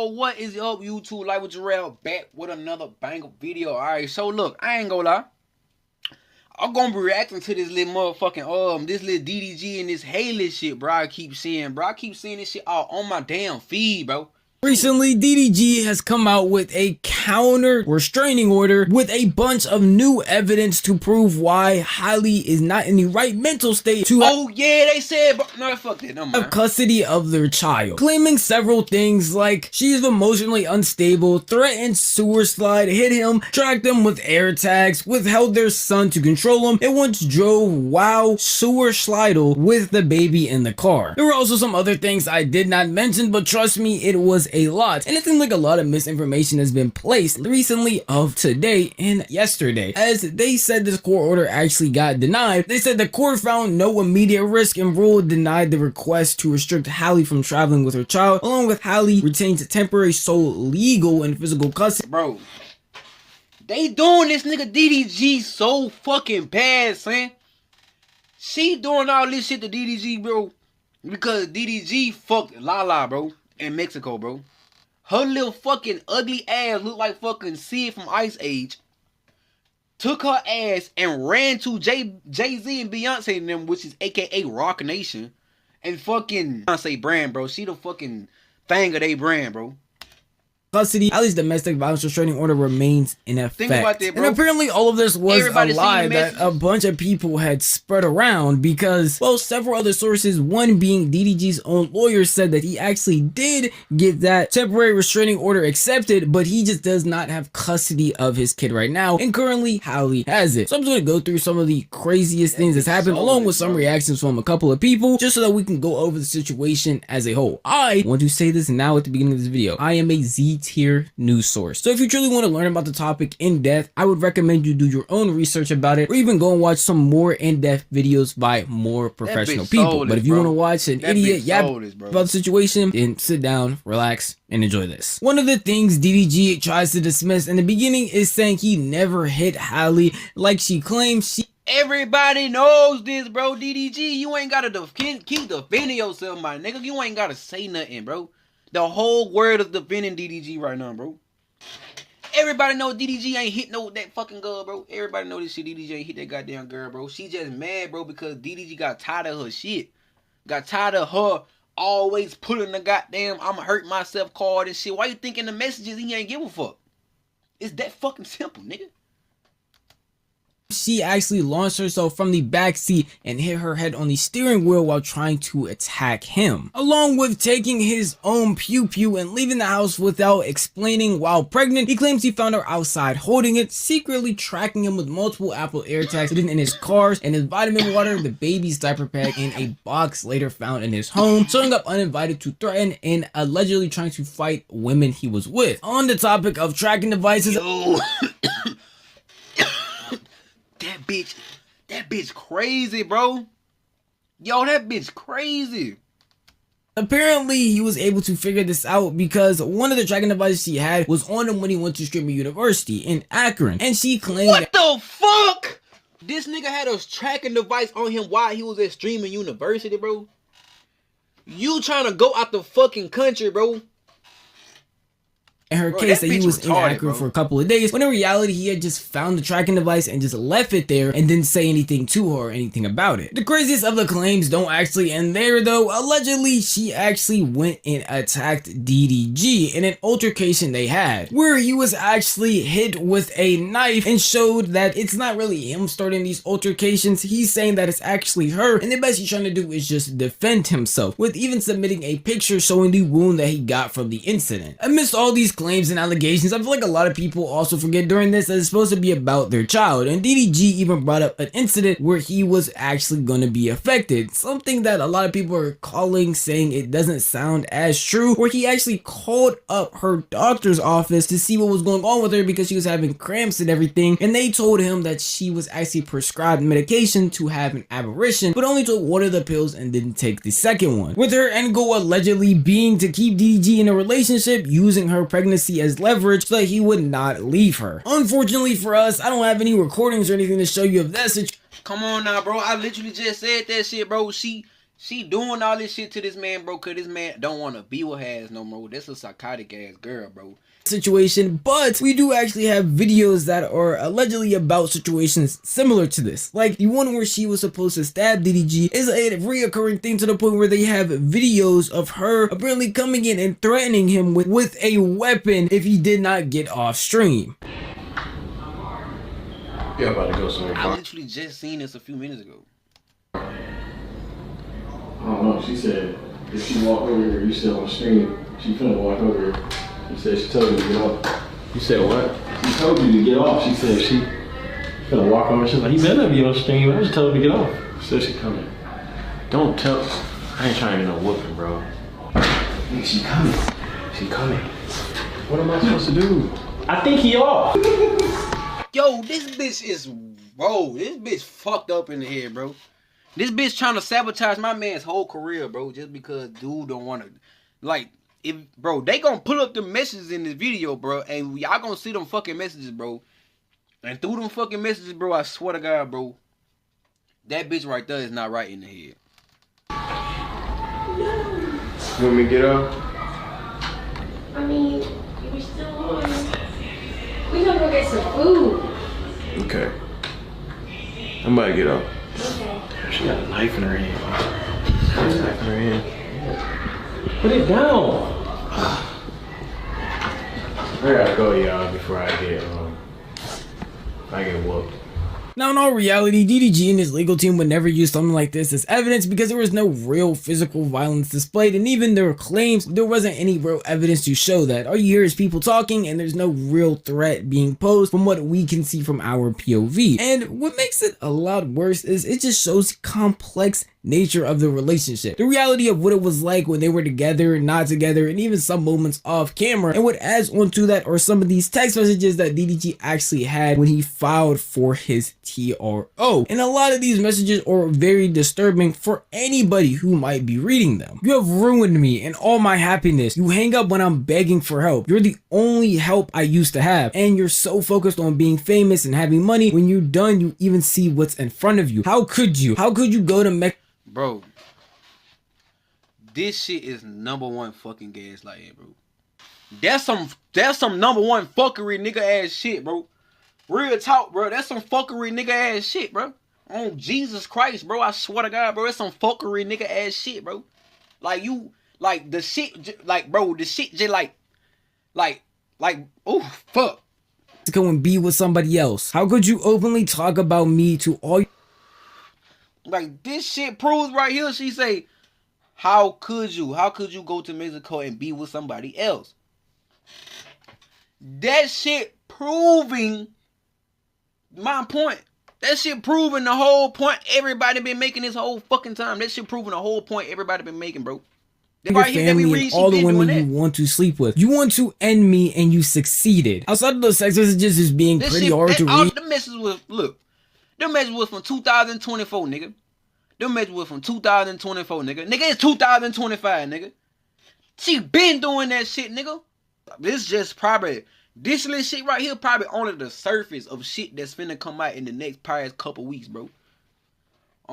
Yo, what is up, YouTube? Like with Jarrell, back with another banger video. Alright, so look, I ain't gonna lie. I'm gonna be reacting to this little motherfucking this little DDG and this Haley shit, bro. I keep seeing this shit all on my damn feed, bro. Recently, DDG has come out with a counter restraining order with a bunch of new evidence to prove why Hailey is not in the right mental state to they said, bro. No, fuck that, no man. Have custody of their child, claiming several things like she is emotionally unstable, threatened sewer slide, hit him, tracked him with air tags, withheld their son to control him, and once drove sewer slidle with the baby in the car. There were also some other things I did not mention, but trust me, it was a lot, and it seems like a lot of misinformation has been placed recently of today and yesterday, as they said this court order actually got denied. They said the court found no immediate risk and ruled denied the request to restrict Hailey from traveling with her child, along with Hailey retains temporary sole legal and physical custody. Bro, they doing this nigga DDG so fucking bad, son. She doing all this shit to DDG, bro, because DDG fucked Lala, bro, in Mexico, bro. Her little fucking ugly ass looked like fucking Sid from Ice Age. Took her ass and ran to Jay-Z and Beyonce and them, which is aka Rock Nation, and fucking Beyonce brand, bro. She the fucking thing of they brand, bro. Custody, Hailey's domestic violence restraining order remains in effect. Think about that, bro. And apparently all of this was a lie that a bunch of people had spread around because, well, several other sources, one being DDG's own lawyer, said that he actually did get that temporary restraining order accepted, but he just does not have custody of his kid right now, and currently Hailey has it. So I'm just going to go through some of the craziest things that's happened, along with some reactions from a couple of people, just so that we can go over the situation as a whole. I want to say this now at the beginning of this video. I am a Z-tier news source. So if you truly want to learn about the topic in depth, I would recommend you do your own research about it, or even go and watch some more in-depth videos by more professional people. But if you want to watch an idiot yap about the situation, then sit down, relax, and enjoy this. One of the things DDG tries to dismiss in the beginning is saying he never hit Hailey like she claims she. Everybody knows this, bro. DDG, you ain't gotta keep defending yourself, my nigga. You ain't gotta say nothing, bro. The whole world is defending DDG right now, bro. Everybody know DDG ain't hit that fucking girl, bro. Everybody know this shit. DDG ain't hit that goddamn girl, bro. She just mad, bro, because DDG got tired of her shit. Got tired of her always putting the goddamn I'ma hurt myself card and shit. Why you thinking the messages he ain't give a fuck? It's that fucking simple, nigga. She actually launched herself from the back seat and hit her head on the steering wheel while trying to attack him, along with taking his own pew-pew and leaving the house without explaining while pregnant. He claims he found her outside holding it, secretly tracking him with multiple Apple AirTags hidden in his cars and his vitamin water, the baby's diaper pack, in a box later found in his home, showing up uninvited to threaten and allegedly trying to fight women he was with. On the topic of tracking devices, That bitch crazy, bro. Yo, that bitch crazy. Apparently, he was able to figure this out because one of the tracking devices she had was on him when he went to Streamer University in Akron, and she claimed what the fuck? This nigga had a tracking device on him while he was at Streamer University, bro. You trying to go out the fucking country, bro. In her case, that he was in Akron for a couple of days, when in reality he had just found the tracking device and just left it there and didn't say anything to her or anything about it. The craziest of the claims don't actually end there though. Allegedly, she actually went and attacked DDG in an altercation they had, where he was actually hit with a knife and showed that it's not really him starting these altercations. He's saying that it's actually her, and the best he's trying to do is just defend himself, with even submitting a picture showing the wound that he got from the incident. Amidst all these claims and allegations, I feel like a lot of people also forget during this that it's supposed to be about their child, and DDG even brought up an incident where he was actually going to be affected, something that a lot of people are calling, saying it doesn't sound as true, where he actually called up her doctor's office to see what was going on with her because she was having cramps and everything, and they told him that she was actually prescribed medication to have an aberration, but only took one of the pills and didn't take the second one, with her end goal allegedly being to keep DDG in a relationship, using her pregnancy as leverage so that he would not leave her. Unfortunately for us, I don't have any recordings or anything to show you of that situation. Come on now, bro. I literally just said that shit, bro. She She doing all this shit to this man, bro, cause this man don't want to be with her ass no more. That's a psychotic ass girl, bro. Situation, but we do actually have videos that are allegedly about situations similar to this. Like the one where she was supposed to stab DDG is a reoccurring thing to the point where they have videos of her apparently coming in and threatening him with a weapon if he did not get off stream. Yeah, about to go somewhere. I literally just seen this a few minutes ago. I don't know. She said if she walked over here, you still on stream. She couldn't walk over here. She said she told you to get off. You said what? She told you to get off. She said she gonna walk over. She's like, you better be on stream. I just told her to get off. She said she coming. Don't tell. I ain't trying to get no whooping, bro. She coming. She coming. What am I supposed to do? I think he off. Yo, this bitch is, bro, this bitch fucked up in the head, bro. This bitch trying to sabotage my man's whole career, bro, just because dude don't want to, like, if, bro, they gonna pull up the messages in this video, bro, and y'all gonna see them fucking messages, bro. And through them fucking messages, bro, I swear to God, bro, that bitch right there is not right in the head. You want me to get up? I mean, we're still on. We gonna go get some food. Okay. I'm about to get up. Okay. She got a knife in her hand. She got a knife in her hand. Put it down. I gotta go, y'all, before I get whooped. Now, in all reality, DDG and his legal team would never use something like this as evidence because there was no real physical violence displayed, and even their claims, there wasn't any real evidence to show that. All you hear is people talking, and there's no real threat being posed from what we can see from our POV. And what makes it a lot worse is it just shows complex nature of the relationship, the reality of what it was like when they were together, not together, and even some moments off camera. And what adds onto that are some of these text messages that DDG actually had when he filed for his TRO. And a lot of these messages are very disturbing for anybody who might be reading them. You have ruined me and all my happiness. You hang up when I'm begging for help. You're the only help I used to have. And you're so focused on being famous and having money. When you're done, you even see what's in front of you. How could you? How could you go to Mexico? Bro, this shit is #1 fucking gaslighting, bro. That's some #1 fuckery nigga ass shit, bro. Real talk, bro. That's some fuckery nigga ass shit, bro. Oh, Jesus Christ, bro. I swear to God, bro. That's some fuckery nigga ass shit, bro. Like, you, like, the shit, like, bro, the shit just like, oh, fuck. To go and be with somebody else. How could you openly talk about me to all? Like, this shit proves right here. She say, how could you go to Mexico and be with somebody else? That shit proving my point. That shit proving the whole point everybody been making this whole fucking time. That shit proving the whole point everybody been making, bro. Your family and all the women you want to sleep with. You want to end me and you succeeded. Outside of those sex messages is being this pretty shit, hard to read. The message was, look, the message was from 2024, nigga. The message was from 2024, nigga. Nigga, it's 2025, nigga. She been doing that shit, nigga. This just probably, this little shit right here probably only the surface of shit that's finna come out in the next probably couple weeks, bro.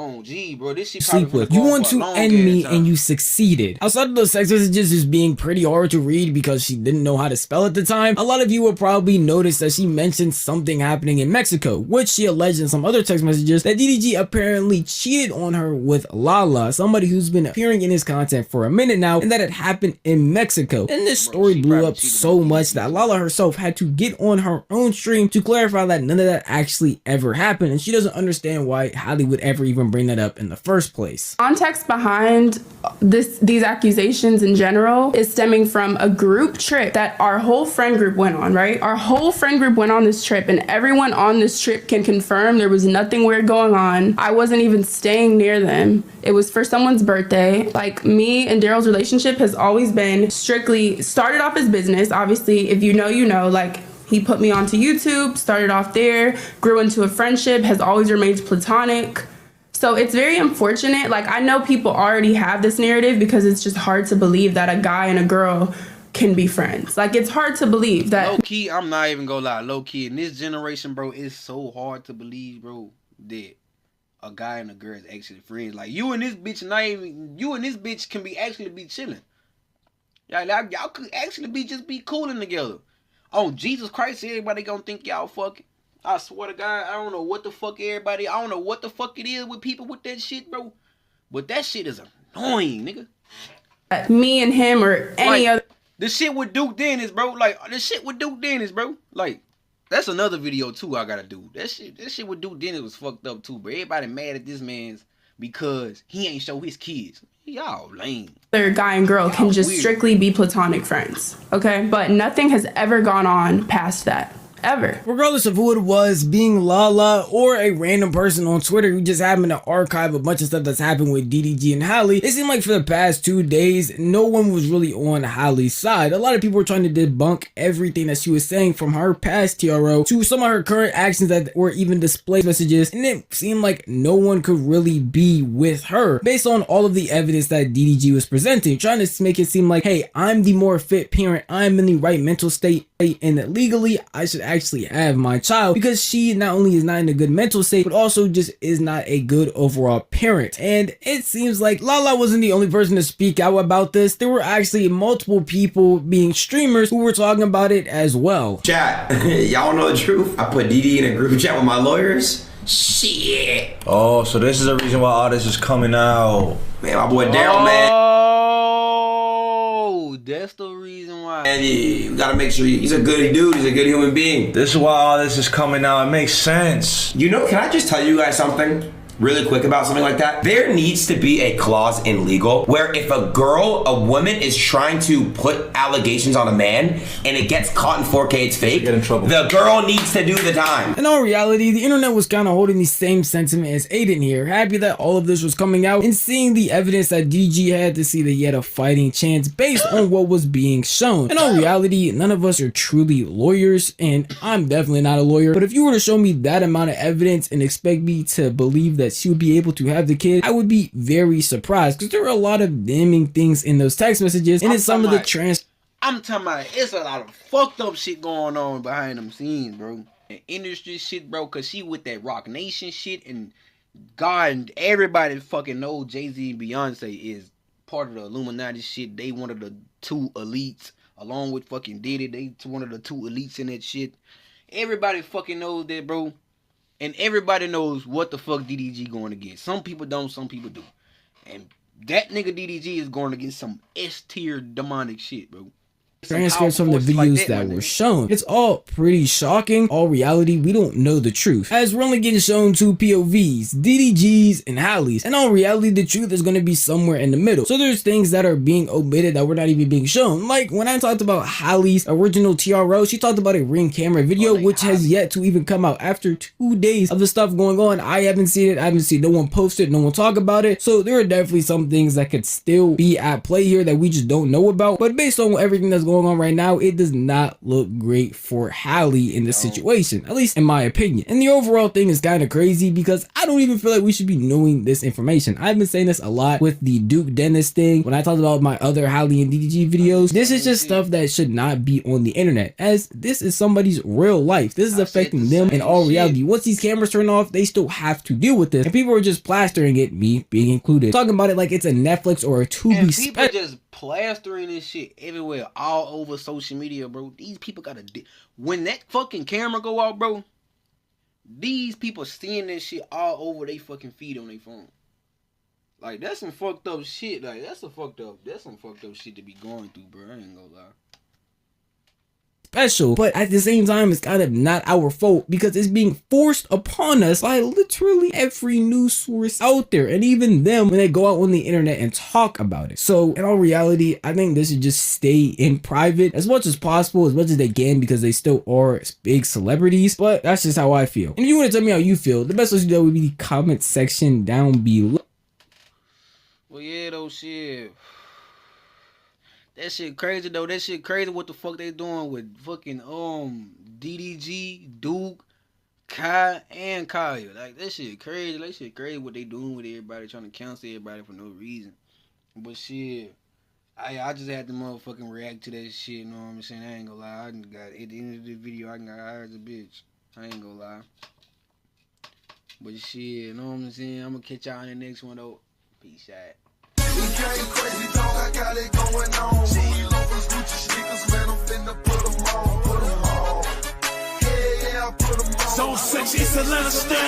Oh, gee, bro, this shit sleep with. You want to end me and you succeeded. Outside of those sex messages is being pretty hard to read because she didn't know how to spell at the time. A lot of you will probably notice that she mentioned something happening in Mexico, which she alleged in some other text messages that DDG apparently cheated on her with Lala, somebody who's been appearing in his content for a minute now, and that it happened in Mexico. And this story blew up so much that Lala herself had to get on her own stream to clarify that none of that actually ever happened, and she doesn't understand why Holly would ever even bring that up in the first place. Context behind these accusations in general is stemming from a group trip that our whole friend group went on, right? Our whole friend group went on this trip, and everyone on this trip can confirm there was nothing weird going on. I wasn't even staying near them. It was for someone's birthday. Like, me and Daryl's relationship has always been strictly started off as business. Obviously, if you know, you know, like, he put me onto YouTube, started off there, grew into a friendship, has always remained platonic. So it's very unfortunate. Like, I know people already have this narrative because it's just hard to believe that a guy and a girl can be friends. Like, it's hard to believe that. Low key, I'm not even gonna lie. Low key, in this generation, bro, it's so hard to believe, bro, that a guy and a girl is actually friends. Like you and this bitch, not even you and this bitch can be actually be chilling. Like y'all could actually be cooling together. Oh Jesus Christ, everybody gonna think y'all fucking. I swear to God, I don't know what the fuck it is with people with that shit, bro. But that shit is annoying, nigga. Me and him or any other. The shit with Duke Dennis, bro. Like Like, that's another video too I gotta do. That shit with Duke Dennis was fucked up too, bro. Everybody mad at this man's because he ain't show his kids. Y'all lame. Other guy and girl can just strictly be platonic friends, okay? But nothing has ever gone on past that. Ever. Regardless of who it was, being Lala or a random person on Twitter who just happened to archive a bunch of stuff that's happened with DDG and Halle, it seemed like for the past 2 days, no one was really on Halle's side. A lot of people were trying to debunk everything that she was saying, from her past TRO to some of her current actions that were even display messages, and it seemed like no one could really be with her based on all of the evidence that DDG was presenting, trying to make it seem like, hey, I'm the more fit parent, I'm in the right mental state, and legally I should actually have my child, because she not only is not in a good mental state, but also just is not a good overall parent. And it seems like Lala wasn't the only person to speak out about this. There were actually multiple people, being streamers, who were talking about it as well. Chat, y'all know the truth. I put DD in a group chat with my lawyers. Shit. Oh, so this is the reason why all this is coming out. Man, my boy Daryl, man. Oh, that's the reason why. And you gotta make sure he's a good dude. He's a good human being. This is why all this is coming out. It makes sense. You know, can I just tell you guys something really quick about something like that? There needs to be a clause in legal where if a woman is trying to put allegations on a man and it gets caught in 4K, it's fake, get in trouble. The girl needs to do the time. In all reality, the internet was kind of holding the same sentiment as Aiden here, happy that all of this was coming out and seeing the evidence that DG had to see that he had a fighting chance based on what was being shown. In all reality, none of us are truly lawyers, and I'm definitely not a lawyer, but if you were to show me that amount of evidence and expect me to believe that she would be able to have the kid, I would be very surprised, because there are a lot of damning things in those text messages, and in some of the I'm talking about, it's a lot of fucked up shit going on behind them scenes, bro. And industry shit, bro, cause she with that Rock Nation shit, and God, and everybody fucking knows Jay-Z and Beyonce is part of the Illuminati shit. They one of the two elites, along with fucking Diddy. They one of the two elites in that shit. Everybody fucking knows that, bro. And everybody knows what the fuck DDG going to get. Some people don't, some people do. And that nigga DDG is going to get some S-tier demonic shit, bro. Transcripts from the videos that were shown. It's all pretty shocking. All reality, we don't know the truth, as we're only getting shown two POVs, DDG's and Halle's. And all reality, the truth is going to be somewhere in the middle. So there's things that are being omitted that were not even being shown. Like when I talked about Halle's original TRO, she talked about a Ring camera video, which has yet to even come out after 2 days of the stuff going on. I haven't seen it. I haven't seen no one post it, no one talk about it. So there are definitely some things that could still be at play here that we just don't know about. But based on everything that's going on right now, it does not look great for Halle in this situation, at least in my opinion. And the overall thing is kind of crazy, because I don't even feel like we should be knowing this information. I've been saying this a lot with the Duke Dennis thing when I talked about my other Halle and DDG videos. This is just stuff that should not be on the internet, as this is somebody's real life. This is affecting them in all reality. Once these cameras turn off, they still have to deal with this, and people are just plastering it, me being included, talking about it like it's a Netflix or a Tubi special. Plastering this shit everywhere, all over social media, bro. These people gotta when that fucking camera go out, bro, these people seeing this shit all over they fucking feed on their phone. Like, that's some fucked up shit. Like, that's some fucked up shit to be going through, bro. I ain't gonna lie. Special, but at the same time, it's kind of not our fault, because it's being forced upon us by literally every news source out there, and even them when they go out on the internet and talk about it. So in all reality, I think they should just stay in private as much as possible, as much as they can, because they still are big celebrities. But that's just how I feel. And if you want to tell me how you feel, the best way to do that would be the comment section down below. Well, yeah, though, shit. That shit crazy though. That shit crazy what the fuck they doing with fucking DDG, Duke, Kai, and Kaya. Like, that shit crazy. That shit crazy what they doing with everybody, trying to cancel everybody for no reason. But shit, I just had to motherfucking react to that shit, you know what I'm saying? I ain't gonna lie. I got at the end of the video, I got hired as a bitch. I ain't gonna lie. But shit, you know what I'm saying? I'm gonna catch y'all in the next one though. Peace out. Crazy dog, I got it going on. She loafers, Gucci sneakers, man, I'm finna put them on. Yeah, I put them on. So sexy, it's a lot of stuff.